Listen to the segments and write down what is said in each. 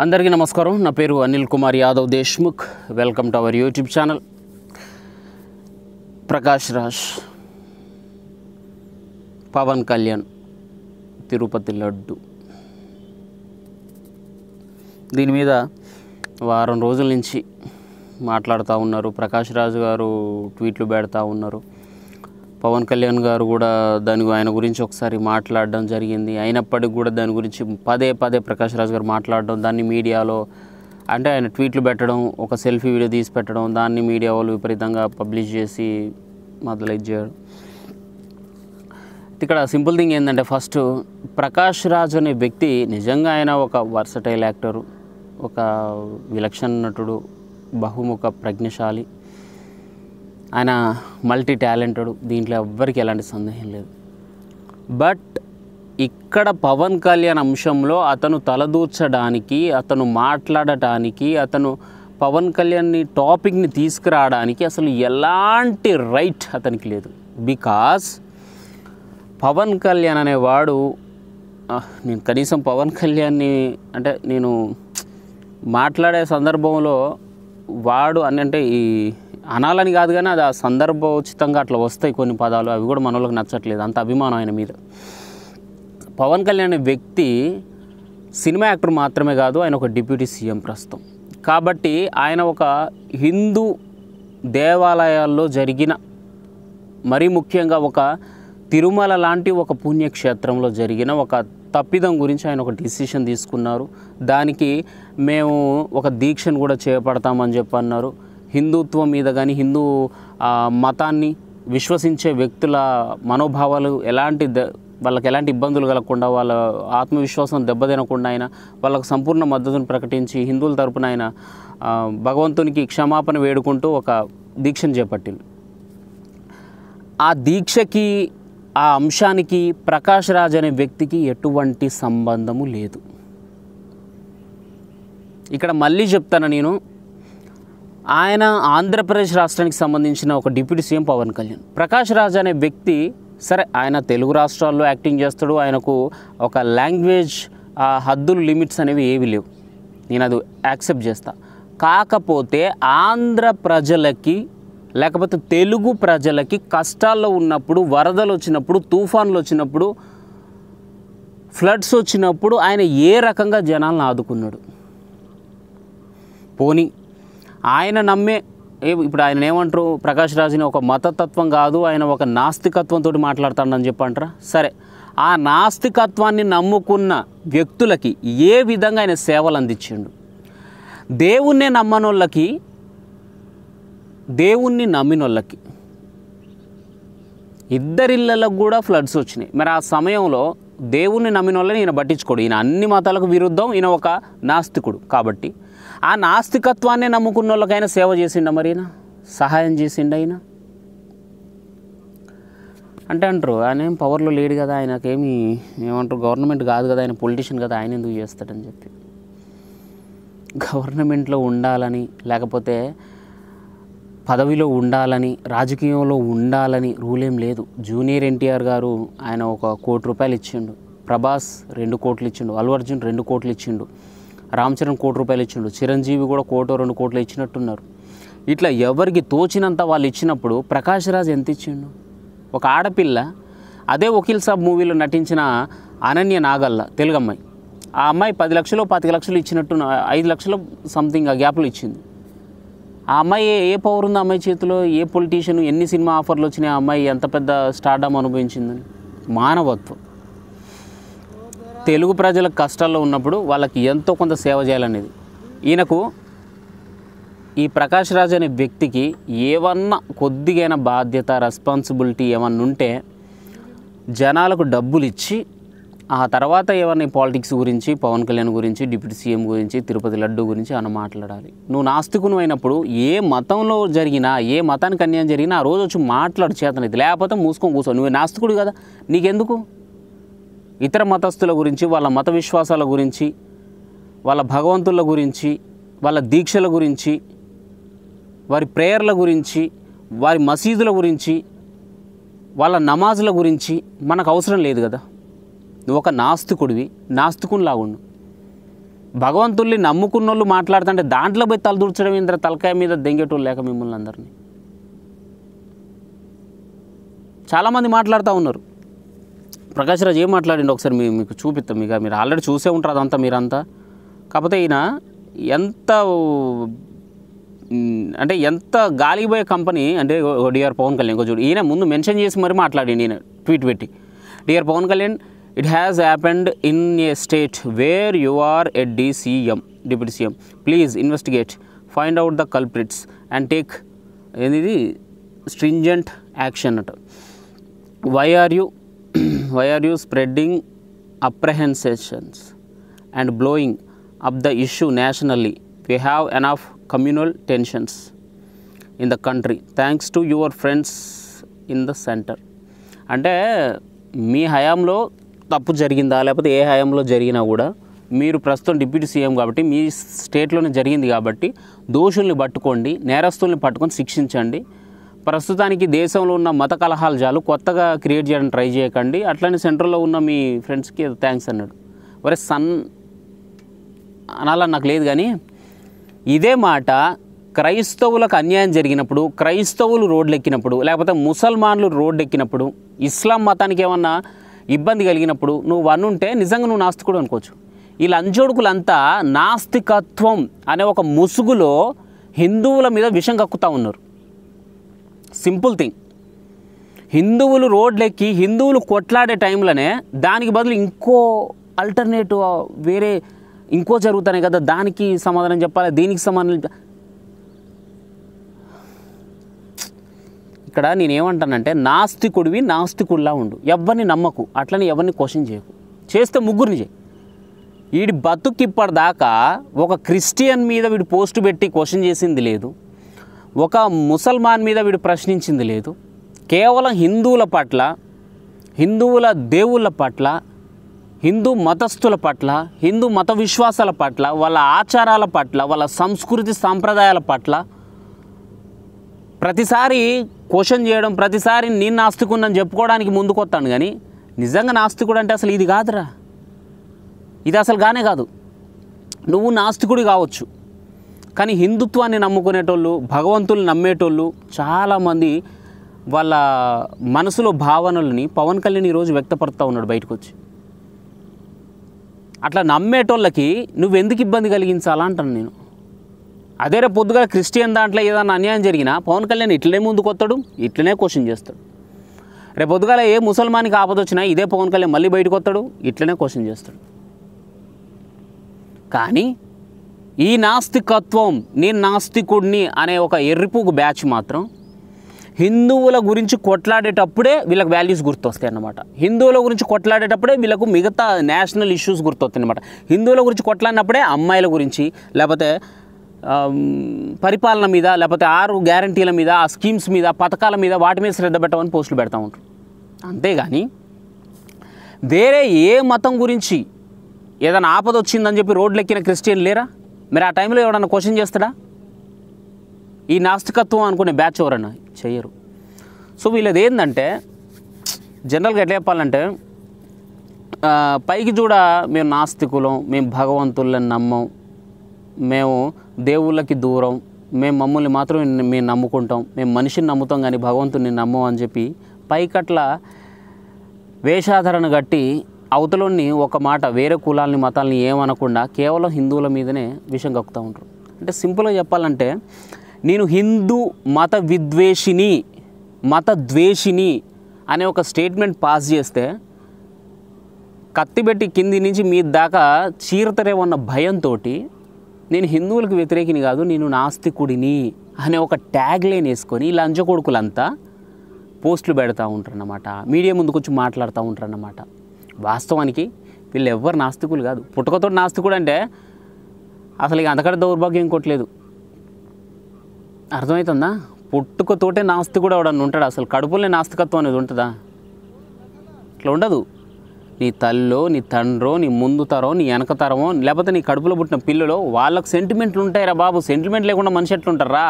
అందరికీ నమస్కారం. నా పేరు Anil Kumar Yadav Deshmukh. Welcome to our YouTube channel. Prakash Raj, Pavan Kalyan, Tirupati laddu, దీని మీద వారం రోజుల నుంచి మాట్లాడుతూ ఉన్నారు. ప్రకాష్ రాజ్ గారు ట్వీట్లు పెడతా ఉన్నారు. పవన్ కళ్యాణ్ గారు కూడా ఆయన గురించి ఒకసారి మాట్లాడడం జరిగింది. అయినప్పటికీ కూడా దాని గురించి పదే ప్రకాష్ రాజ్ గారు మాట్లాడడం, దాన్ని మీడియాలో అంటే ఆయన ట్వీట్లు పెట్టడం, ఒక సెల్ఫీ వీడియో తీసి పెట్టడం, దాన్ని మీడియా వాళ్ళు విపరీతంగా పబ్లిష్ చేసి మొదలైజ్ చేయడం. ఇక్కడ సింపుల్ థింగ్ ఏంటంటే, ఫస్ట్ ప్రకాష్ రాజ్ అనే వ్యక్తి నిజంగా ఆయన ఒక వర్సటైల్ యాక్టరు, ఒక విలక్షణ నటుడు, బహుముఖ ప్రజ్ఞశాలి, ఆయన మల్టీ టాలెంటెడ్, దీంట్లో ఎవ్వరికి ఎలాంటి సందేహం లేదు. బట్ ఇక్కడ పవన్ కళ్యాణ్ అంశంలో అతను తలదూర్చడానికి, అతను మాట్లాడటానికి, అతను పవన్ కళ్యాణ్ని టాపిక్ని తీసుకురావడానికి అసలు ఎలాంటి రైట్ అతనికి లేదు. బికాస్ పవన్ కళ్యాణ్ అనేవాడు, నేను కనీసం పవన్ కళ్యాణ్ని అంటే నేను మాట్లాడే సందర్భంలో వాడు అంటే ఈ అనాలని కాదు, కానీ అది ఆ సందర్భోచితంగా అట్లా వస్తాయి కొన్ని పదాలు, అవి కూడా మనోళ్ళకి నచ్చట్లేదు. అంత అభిమానం ఆయన మీద. పవన్ కళ్యాణ్ అనే వ్యక్తి సినిమా యాక్టర్ మాత్రమే కాదు, ఆయన ఒక డిప్యూటీ సీఎం ప్రస్తుతం. కాబట్టి ఆయన ఒక హిందూ దేవాలయాల్లో జరిగిన, మరీ ముఖ్యంగా ఒక తిరుమల లాంటి ఒక పుణ్యక్షేత్రంలో జరిగిన ఒక తప్పిదం గురించి ఆయన ఒక డిసిషన్ తీసుకున్నారు. దానికి మేము ఒక దీక్షను కూడా చేపడతామని చెప్పి అన్నారు. హిందుత్వం మీద కానీ, హిందూ మతాన్ని విశ్వసించే వ్యక్తుల మనోభావాలు వాళ్ళకి ఎలాంటి ఇబ్బందులు కలగకుండా, వాళ్ళ ఆత్మవిశ్వాసం దెబ్బతినకుండా ఆయన వాళ్ళకు సంపూర్ణ మద్దతును ప్రకటించి హిందువుల తరపున ఆయన భగవంతునికి క్షమాపణ వేడుకుంటూ ఒక దీక్షను చేపట్టింది. ఆ దీక్షకి, ఆ అంశానికి ప్రకాష్ రాజ్ అనే వ్యక్తికి ఎటువంటి సంబంధము లేదు. ఇక్కడ మళ్ళీ చెప్తాను నేను, ఆయన ఆంధ్రప్రదేశ్ రాష్ట్రానికి సంబంధించిన ఒక డిప్యూటీ సీఎం పవన్ కళ్యాణ్. ప్రకాష్ రాజ్ అనే వ్యక్తి సరే ఆయన తెలుగు రాష్ట్రాల్లో యాక్టింగ్ చేస్తాడు, ఆయనకు ఒక లాంగ్వేజ్ హద్దులు లిమిట్స్ అనేవి ఏవి లేవు, నేను అది యాక్సెప్ట్ చేస్తా. కాకపోతే ఆంధ్ర ప్రజలకి లేకపోతే తెలుగు ప్రజలకి కష్టాల్లో ఉన్నప్పుడు, వరదలు వచ్చినప్పుడు, తుఫాన్లు వచ్చినప్పుడు, ఫ్లడ్స్ వచ్చినప్పుడు ఆయన ఏ రకంగా జనాలను ఆదుకున్నాడు? పోనీ ఆయన నమ్మే ఇప్పుడు ఆయన ఏమంటారు, ప్రకాష్ రాజ్ని ఒక మతతత్వం కాదు, ఆయన ఒక నాస్తికత్వంతో మాట్లాడతాడని చెప్పంటారా? సరే, ఆ నాస్తికత్వాన్ని నమ్ముకున్న వ్యక్తులకి ఏ విధంగా ఆయన సేవలు అందించిండు? దేవుణ్ణే నమ్మనోళ్ళకి, దేవుణ్ణి నమ్మినోళ్ళకి ఇద్దరిళ్ళకు కూడా ఫ్లడ్స్ వచ్చినాయి. మరి ఆ సమయంలో దేవుణ్ణి నమ్మిన వాళ్ళని ఈయన పట్టించుకోడు. ఈయన అన్ని మతాలకు విరుద్ధం, ఈయన ఒక నాస్తికుడు. కాబట్టి ఆ నాస్తికత్వాన్ని నమ్ముకున్న వాళ్ళకైనా సేవ చేసిండ, మరి ఈయన సహాయం చేసిండ. ఆయన అంటే అంటారు ఆయన ఏం పవర్లో లేడు కదా, ఆయనకేమి ఏమంటారు గవర్నమెంట్ కాదు కదా, ఆయన పొలిటీషియన్ కదా, ఆయన ఎందుకు చేస్తాడని చెప్పి. గవర్నమెంట్లో ఉండాలని, లేకపోతే పదవిలో ఉండాలని, రాజకీయంలో ఉండాలని రూల్ ఏం లేదు. జూనియర్ ఎన్టీఆర్ గారు ఆయన ఒక ₹1 కోటి ఇచ్చిండు, ప్రభాస్ 2 కోట్లు ఇచ్చిండు, అల్లు అర్జున్ 2 కోట్లు ఇచ్చిండు, రామ్ చరణ్ ₹1 కోటి ఇచ్చిండు, చిరంజీవి కూడా 1 కోటో 2 కోట్లు ఇచ్చినట్టున్నారు. ఇట్లా ఎవరికి తోచినంత వాళ్ళు ఇచ్చినప్పుడు ప్రకాష్ రాజ్ ఎంత ఇచ్చిండు? ఒక ఆడపిల్ల, అదే వకీల్ సాబ్ మూవీలో నటించిన అనన్య నాగల్ల, తెలుగు అమ్మాయి, ఆ అమ్మాయి 10 లక్షలు 25 లక్షలు ఇచ్చినట్టు, 5 లక్షలు సంథింగ్ ఆ గ్యాప్లో ఇచ్చింది. ఆ అమ్మాయి ఏ పవర్ ఉంది ఆ అమ్మాయి చేతిలో? ఏ పొలిటీషియన్, ఎన్ని సినిమా ఆఫర్లు వచ్చినాయి ఆ అమ్మాయి ఎంత పెద్ద స్టార్డమ్ అనుభవించిందని? మానవత్వం. తెలుగు ప్రజలకు కష్టాల్లో ఉన్నప్పుడు వాళ్ళకి ఎంతో కొంత సేవ చేయాలనేది. ఈయనకు, ఈ ప్రకాష్ రాజ్ అనే వ్యక్తికి ఏమన్నా కొద్దిగైనా బాధ్యత, రెస్పాన్సిబిలిటీ ఏమన్నా ఉంటే జనాలకు డబ్బులు ఇచ్చి, ఆ తర్వాత ఏమన్నా పాలిటిక్స్ గురించి, పవన్ కళ్యాణ్ గురించి, డిప్యూటీ సీఎం గురించి, తిరుపతి లడ్డు గురించి అన్న మాట్లాడాలి. నువ్వు నాస్తికును అయినప్పుడు ఏ మతంలో జరిగినా, ఏ మతానికి అన్యాయం జరిగినా ఆ రోజు వచ్చి మాట్లాడు చేతనైతే, లేకపోతే మూసుకొని కూర్చో. నువ్వు నాస్తికుడు కదా, నీకెందుకు ఇతర మతస్థుల గురించి, వాళ్ళ మత విశ్వాసాల గురించి, వాళ్ళ భగవంతుల గురించి, వాళ్ళ దీక్షల గురించి, వారి ప్రేయర్ల గురించి, వారి మసీదుల గురించి, వాళ్ళ నమాజుల గురించి మనకు అవసరం లేదు కదా. నువ్వు ఒక నాస్తికుడివి, నాస్తికునిలాగా ఉండు. భగవంతుల్ని నమ్ముకున్నోళ్ళు మాట్లాడుతుంటే దాంట్లో పోయి తలదూర్చడం ఇంద్ర తలకాయ మీద దెంగేటోళ్ళు లేక మిమ్మల్ని అందరినీ. చాలామంది మాట్లాడుతూ ఉన్నారు. ప్రకాష్ రాజ్ ఏం మాట్లాడిండు ఒకసారి మీకు చూపిస్తాం. మీరు ఆల్రెడీ చూసే ఉంటారు అదంతా మీరంతా. కాకపోతే ఈయన ఎంత గాలికి పోయే కంపెనీ అంటే డిఆర్ పవన్ కళ్యాణ్ ఇంకో చూడు, ఈయన ముందు మెన్షన్ చేసి మరి మాట్లాడిండు. ఈయన ట్వీట్ పెట్టి, dear Pawan Kalyan, it has happened in a state where you are a deputy CM, please investigate, find out the culprits and take ఏది స్ట్రింజెంట్ యాక్షన్ అట. Why are you spreading apprehensions and blowing up the issue nationally, we have enough communal tensions in the country thanks to your friends in the center. అంటే మీ హయాంలో తప్పు జరిగిందా లేకపోతే ఏ హయాంలో జరిగినా కూడా మీరు ప్రస్తుతం డిప్యూటీ సీఎం కాబట్టి మీ స్టేట్లోనే జరిగింది కాబట్టి దోషుల్ని పట్టుకోండి, నేరస్తుల్ని పట్టుకొని శిక్షించండి. ప్రస్తుతానికి దేశంలో ఉన్న మత కలహాలు చాలు, కొత్తగా క్రియేట్ చేయడానికి ట్రై చేయకండి. అట్లనే సెంట్రల్లో ఉన్న మీ ఫ్రెండ్స్కి థ్యాంక్స్ అన్నాడు. వరే సన్ అనాలని నాకు లేదు, కానీ ఇదే మాట క్రైస్తవులకు అన్యాయం జరిగినప్పుడు, క్రైస్తవులు రోడ్లు ఎక్కినప్పుడు, లేకపోతే ముసల్మాన్లు రోడ్డు ఎక్కినప్పుడు, ఇస్లాం మతానికి ఏమన్నా ఇబ్బంది కలిగినప్పుడు నువ్వు వన్నుంటే నిజంగా నువ్వు నాస్తికుడు అనుకోవచ్చు. ఈ లంచోడుకులంతా నాస్తికత్వం అనే ఒక ముసుగులో హిందువుల మీద విషం కక్కుతూ ఉన్నారు. Simple thing. హిందువులు రోడ్లెక్కి హిందువులు కొట్లాడే టైంలోనే దానికి బదులు ఇంకో ఆల్టర్నేటివ్ వేరే ఇంకో జరుగుతానే కదా, దానికి సమాధానం చెప్పాలి, దీనికి సమాధానం. ఇక్కడ నేనేమంటానంటే నాస్తికుడివి నాస్తికుడిలా ఉండు, ఎవరిని నమ్మకు, అట్లని ఎవరిని క్వశ్చన్ చేయకు, చేస్తే ముగ్గురిని చేయి. వీడి బతుకిప్పటిదాకా ఒక క్రిస్టియన్ మీద వీడు పోస్టు పెట్టి క్వశ్చన్ చేసింది లేదు, ఒక ముసల్మాన్ మీద వీడు ప్రశ్నించింది లేదు. కేవలం హిందువుల పట్ల, హిందువుల దేవుళ్ళ పట్ల, హిందూ మతస్థుల పట్ల, హిందూ మత విశ్వాసాల పట్ల, వాళ్ళ ఆచారాల పట్ల, వాళ్ళ సంస్కృతి సాంప్రదాయాల పట్ల ప్రతిసారి క్వశ్చన్ చేయడం, ప్రతిసారి నేను నాస్తికుడిని చెప్పుకోవడానికి ముందుకొస్తాను. కానీ నిజంగా నాస్తికుడు అంటే అసలు ఇది కాదురా, ఇది అసలు గానే కాదు. నువ్వు నాస్తికుడి కావచ్చు, కానీ హిందుత్వాన్ని నమ్ముకునేటోళ్ళు, భగవంతుల్ని నమ్మేటోళ్ళు చాలామంది వాళ్ళ మనసులో భావనల్ని పవన్ కళ్యాణ్ ఈరోజు వ్యక్తపరుస్తూ ఉన్నాడు బయటకు వచ్చి. అట్లా నమ్మేటోళ్ళకి నువ్వెందుకు ఇబ్బంది కలిగించాలా అంటాను నేను. అదే రేపు పొద్దుగా క్రిస్టియన్ దాంట్లో ఏదైనా అన్యాయం జరిగినా పవన్ కళ్యాణ్ ఇట్లనే ముందుకు వస్తాడు, ఇట్లనే క్వశ్చన్ చేస్తాడు. రేపు పొద్దుగాల ఏ ముసల్మానికి ఆపద వచ్చినా ఇదే పవన్ కళ్యాణ్ మళ్ళీ బయటకు వస్తాడు, ఇట్లనే క్వశ్చన్ చేస్తాడు. కానీ ఈ నాస్తికత్వం, నేను నాస్తికుడిని అనే ఒక ఎర్రిపుగు బ్యాచ్ మాత్రం హిందువుల గురించి కొట్లాడేటప్పుడే వీళ్ళకి వాల్యూస్ గుర్తొస్తాయి అన్నమాట. హిందువుల గురించి కొట్లాడేటప్పుడే వీళ్ళకు మిగతా నేషనల్ ఇష్యూస్ గుర్తొస్తాయి అన్నమాట. హిందువుల గురించి కొట్లాడినప్పుడే అమ్మాయిల గురించి, లేకపోతే పరిపాలన మీద, లేకపోతే 6 గ్యారంటీల మీద, ఆ స్కీమ్స్ మీద, పథకాల మీద, వాటి మీద శ్రద్ధ పెట్టమని పోస్టులు పెడతా ఉంటారు. అంతేగాని వేరే ఏ మతం గురించి ఏదైనా ఆపద వచ్చిందని చెప్పి రోడ్లు ఎక్కిన క్రిస్టియన్ లేరా? మరి ఆ టైంలో ఎవడన్నా క్వశ్చన్ చేస్తాడా? ఈ నాస్తికత్వం అనుకునే బ్యాచ్ ఎవరన్నా చెయ్యరు. సో వీళ్ళది ఏంటంటే జనరల్గా ఎట్లా చెప్పాలంటే, పైకి చూడ మేము నాస్తికులం, మేము భగవంతులని నమ్మం, మేము దేవుళ్ళకి దూరం, మేము మమ్మల్ని మాత్రం మేము నమ్ముకుంటాం, మేము మనిషిని నమ్ముతాం కానీ భగవంతుని నమ్మం అని చెప్పి పైకట్ల వేషాధారణ కట్టి అవతలోని ఒక మాట వేరే కులాలని మతాలని ఏమనకుండా కేవలం హిందువుల మీదనే విషం కక్కుతూ ఉంటారు. అంటే సింపుల్గా చెప్పాలంటే, నేను హిందూ మత విద్వేషిని, మత ద్వేషిని అనే ఒక స్టేట్మెంట్ పాస్ చేస్తే కత్తిపెట్టి కింది నుంచి మీ దాకా చీరతరేమన్న భయంతో నేను హిందువులకు వ్యతిరేకిని కాదు, నేను నాస్తికుడిని అనే ఒక ట్యాగ్ లైన్ వేసుకొని ఇలా లంచకొడుకులంతా పోస్టులు పెడతా ఉంటారన్నమాట, మీడియా ముందుకు వచ్చి మాట్లాడుతూ ఉంటారన్నమాట. వాస్తవానికి వీళ్ళు ఎవ్వరు నాస్తికులు కాదు. పుట్టుకతో నాస్తికుడు అంటే అసలు ఇక అంతకంటే దౌర్భాగ్యం ఇంకోట్లేదు. అర్థమవుతుందా? పుట్టుకతోటే నాస్తికుడు ఎవడన్నా ఉంటాడు? అసలు కడుపులోనే నాస్తికత్వం అనేది ఉంటుందా? ఇట్లా ఉండదు. నీ తల్లో, నీ తండ్రో, నీ ముందు తరో, నీ వెనక తరమో, లేకపోతే నీ కడుపులో పుట్టిన పిల్లలో వాళ్ళకు సెంటిమెంట్లు ఉంటాయిరా బాబు. సెంటిమెంట్ లేకుండా మనిషి ఎట్లుంటారా?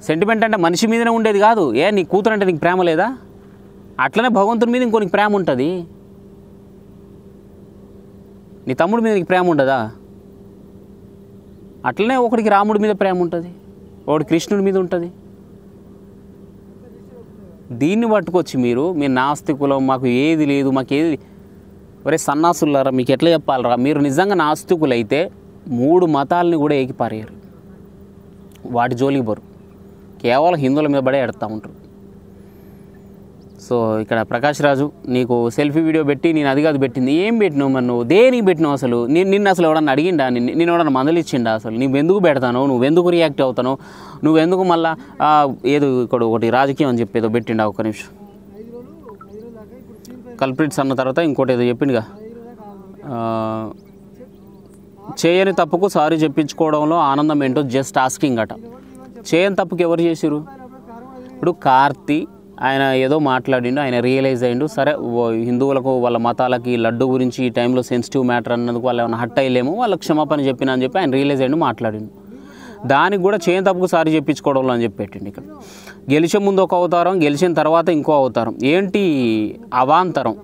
సెంటిమెంట్ అంటే మనిషి మీదనే ఉండేది కాదు. నీ కూతురు అంటే నీకు ప్రేమ లేదా? అట్లనే భగవంతుని మీద ఇంకో నీకు ప్రేమ ఉంటుంది. నీ తమ్ముడి మీద నీకు ప్రేమ ఉండదా? అట్లనే ఒకడికి రాముడి మీద ప్రేమ ఉంటుంది, ఒకటి కృష్ణుడి మీద ఉంటుంది. దీన్ని పట్టుకొచ్చి మీరు మీ నాస్తికులం, మాకు ఏది లేదు, మాకు ఏది, ఒరే సన్నాసులారా మీకు ఎట్లా చెప్పాలరా, మీరు నిజంగా నాస్తికులైతే 3 మతాలని కూడా ఏకిపారేయరు, వాటి జోలికి పోరు, కేవలం హిందువుల మీద పడే ఎడతా ఉంటారు. సో ఇక్కడ ప్రకాష్ రాజు నీకు సెల్ఫీ వీడియో పెట్టి నేను అది కాదు పెట్టింది, ఏం పెట్టినావు మరి, నువ్వు దేనికి పెట్టినావు అసలు? నిన్ను అసలు ఎవడన్నా అడిగిండా? నేను ఎవడన్నా మందలిచ్చిండా? అసలు నువ్వు ఎందుకు పెడతాను, నువ్వు ఎందుకు రియాక్ట్ అవుతాను, నువ్వెందుకు మళ్ళా ఏదో ఇక్కడ ఒకటి రాజకీయం అని చెప్పి ఏదో పెట్టిండా? ఒక్క నిమిషం, కల్ప్రిట్స్ అన్న తర్వాత ఇంకోటి ఏదో చెప్పిండుగా, చేయని తప్పుకు సారీ చెప్పించుకోవడంలో ఆనందం ఏంటో జస్ట్ ఆస్కింగ్ అట. చేయని తప్పుకి ఎవరు చేసిరు? ఇప్పుడు కార్తీ ఆయన ఏదో మాట్లాడిండు, ఆయన రియలైజ్ అయ్యిండు, సరే హిందువులకు వాళ్ళ మతాలకి లడ్డు గురించి ఈ టైంలో సెన్సిటివ్ మ్యాటర్ అన్నందుకు వాళ్ళు ఏమైనా హట్ అయ్యలేమో, వాళ్ళకి క్షమాపణ చెప్పినా అని చెప్పి ఆయన రియలైజ్ అయ్యిండు, మాట్లాడిండు. దానికి కూడా చేయని తప్పుకు సారీ చెప్పించుకోవడంలో అని చెప్పి పెట్టిండు. ఇక్కడ గెలిచే ముందు ఒక అవతారం, గెలిచిన తర్వాత ఇంకో అవతారం, ఏంటి అవాంతరం?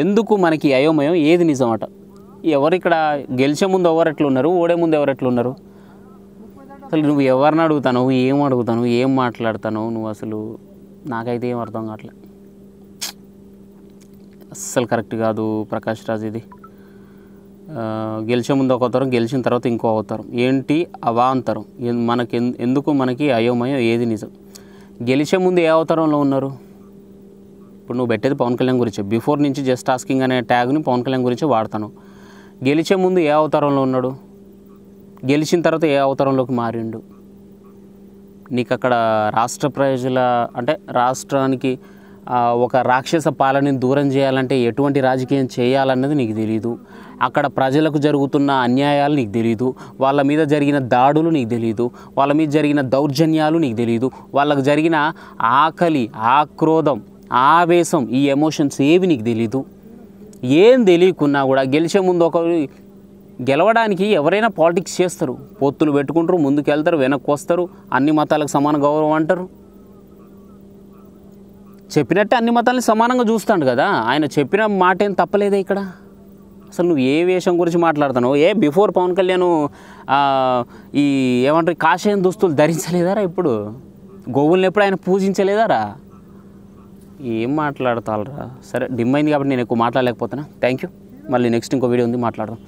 ఎందుకు మనకి అయోమయం, ఏది నిజమట? ఎవరు ఇక్కడ గెలిచే ముందు ఎవరు ఎట్లున్నారు, ఓడే ముందు ఎవరు ఎట్లున్నారు? అసలు నువ్వు ఎవరిని అడుగుతాను, ఏం అడుగుతాను, ఏం మాట్లాడతాను నువ్వు? అసలు నాకైతే ఏం అర్థం కావట్లే, అస్సలు కరెక్ట్ కాదు ప్రకాష్ రాజ్ ఇది. గెలిచే ముందు ఒక అవతారం, గెలిచిన తర్వాత ఇంకో అవతారం, ఏంటి అవాంతరం? మనకి ఎందుకు మనకి అయోమయం, ఏది నిజం? గెలిచే ముందు ఏ అవతారంలో ఉన్నారు? ఇప్పుడు నువ్వు పెట్టేది పవన్ కళ్యాణ్ గురించి, బిఫోర్ నుంచి జస్ట్ ఆస్కింగ్ అనే ట్యాగ్ని పవన్ కళ్యాణ్ గురించి వాడతాను. గెలిచే ముందు ఏ అవతారంలో ఉన్నాడు, గెలిచిన తర్వాత ఏ అవతారంలోకి మారిండు? నీకు అక్కడ రాష్ట్ర ప్రజల అంటే రాష్ట్రానికి ఒక రాక్షస పాలనని దూరం చేయాలంటే ఎటువంటి రాజకీయం చేయాలన్నది నీకు తెలీదు. అక్కడ ప్రజలకు జరుగుతున్న అన్యాయాలు నీకు తెలీదు, వాళ్ళ మీద జరిగిన దాడులు నీకు తెలీదు, వాళ్ళ మీద జరిగిన దౌర్జన్యాలు నీకు తెలీదు, వాళ్ళకు జరిగిన ఆకలి, ఆక్రోధం, ఆవేశం, ఈ ఎమోషన్స్ ఏవి నీకు తెలీదు. ఏం తెలియకున్నా కూడా గెలిచే ముందు గెలవడానికి ఎవరైనా పాలిటిక్స్ చేస్తారు, పొత్తులు పెట్టుకుంటారు, ముందుకు వెళ్తారు, వెనక్కి వస్తారు, అన్ని మతాలకు సమాన గౌరవం అంటారు. చెప్పినట్టే అన్ని మతాలని సమానంగా చూస్తాడు కదా, ఆయన చెప్పిన మాట ఏం తప్పలేదే ఇక్కడ. అసలు నువ్వు ఏ వేషం గురించి మాట్లాడుతున్నావు? బిఫోర్ పవన్ కళ్యాణ్ ఈ ఏమంటారు కాషాయం దుస్తులు ధరించలేదారా? ఇప్పుడు గోవుల్ని ఎప్పుడు ఆయన పూజించలేదారా? ఏం మాట్లాడతారా? సరే డిమ్ అయింది కాబట్టి నేను ఎక్కువ మాట్లాడలేకపోతున్నా. Thank you. మళ్ళీ నెక్స్ట్ ఇంకో వీడియో ఉంది, మాట్లాడదాం.